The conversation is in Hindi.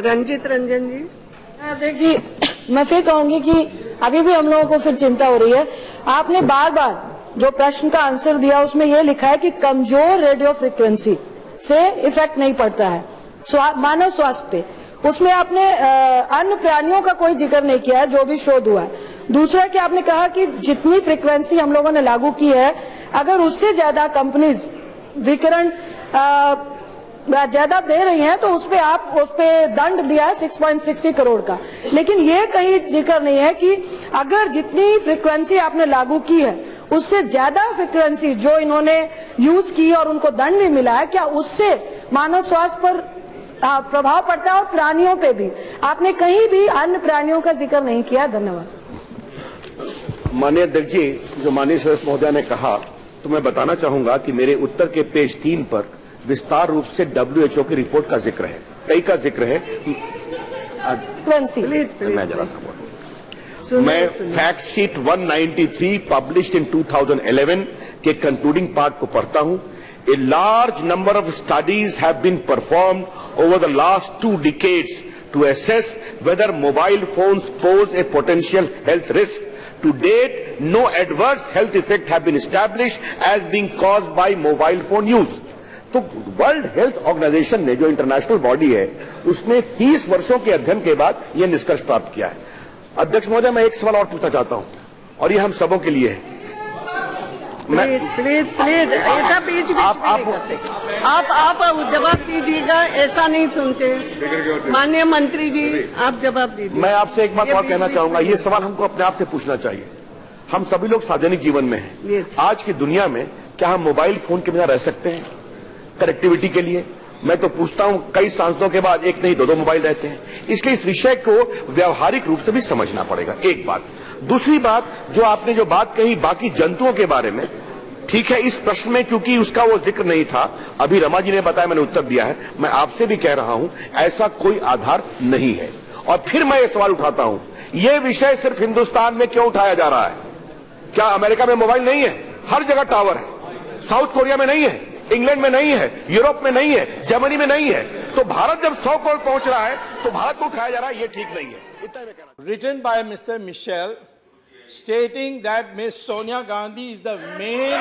रंजित रंजन जी। अध्यक्ष जी, मैं फिर कहूंगी कि अभी भी हम लोगों को फिर चिंता हो रही है। आपने बार बार जो प्रश्न का आंसर दिया उसमें यह लिखा है कि कमजोर रेडियो फ्रीक्वेंसी से इफेक्ट नहीं पड़ता है मानव स्वास्थ्य पे। उसमें आपने अन्य प्राणियों का कोई जिक्र नहीं किया है जो भी शोध हुआ है। दूसरा कि आपने कहा कि जितनी फ्रीक्वेंसी हम लोगों ने लागू की है, अगर उससे ज्यादा कंपनीज विकिरण ज्यादा दे रही हैं तो उसपे दंड दिया है 6.60 करोड़ का। लेकिन ये कहीं जिक्र नहीं है कि अगर जितनी फ्रीक्वेंसी आपने लागू की है उससे ज्यादा फ्रीक्वेंसी जो इन्होंने यूज की और उनको दंड नहीं मिला है, क्या उससे मानव स्वास्थ्य पर प्रभाव पड़ता है और प्राणियों पे भी? आपने कहीं भी अन्य प्राणियों का जिक्र नहीं किया। धन्यवाद। माननीय अध्यक्ष जी, जो माननीय सदस्य महोदय ने कहा तो मैं बताना चाहूंगा कि मेरे उत्तर के पेज 3 पर विस्तार रूप से WHO की रिपोर्ट का जिक्र है, कई का जिक्र है। मैं जरा सा बोलूं, मैं फैक्ट शीट 193 पब्लिश्ड इन 2011 के कंक्लूडिंग पार्ट को पढ़ता हूं। A large number of studies have been performed over the last 2 decades to assess whether mobile phones pose a potential health risk. To date, no adverse health effect have been established as being caused by mobile phone use. तो वर्ल्ड हेल्थ ऑर्गेनाइजेशन ने, जो इंटरनेशनल बॉडी है, उसने 30 वर्षों के अध्ययन के बाद यह निष्कर्ष प्राप्त किया है। अध्यक्ष महोदय, मैं एक सवाल और पूछना चाहता हूं और ये हम सबों के लिए है। प्लीज ऐसा बीच आप जवाब दीजिएगा, ऐसा नहीं सुनते। माननीय मंत्री जी, आप जवाब दीजिए। मैं आपसे एक बात और कहना चाहूंगा, ये सवाल हमको अपने आप से पूछना चाहिए। हम सभी लोग सार्वजनिक जीवन में हैं। आज की दुनिया में क्या हम मोबाइल फोन के बिना रह सकते हैं कनेक्टिविटी के लिए? मैं तो पूछता हूं, कई सांसदों के बाद एक नहीं 2-2 मोबाइल रहते हैं। इसलिए इस विषय को व्यवहारिक रूप से भी समझना पड़ेगा, एक बात। दूसरी बात, जो आपने जो बात कही बाकी जंतुओं के बारे में, ठीक है, इस प्रश्न में क्योंकि उसका वो जिक्र नहीं था, अभी रमा जी ने बताया, मैंने उत्तर दिया है। मैं आपसे भी कह रहा हूं, ऐसा कोई आधार नहीं है। और फिर मैं ये सवाल उठाता हूं, ये विषय सिर्फ हिंदुस्तान में क्यों उठाया जा रहा है? क्या अमेरिका में मोबाइल नहीं है? हर जगह टावर है। साउथ कोरिया में नहीं है, इंग्लैंड में नहीं है, यूरोप में नहीं है, जर्मनी में नहीं है। तो भारत जब 100 करोड़ पहुंच रहा है तो भारत को उठाया जा रहा है, ये ठीक नहीं है। इतना मैं कहना। Written by Mr. Michel, stating that Ms. Sonia Gandhi is the main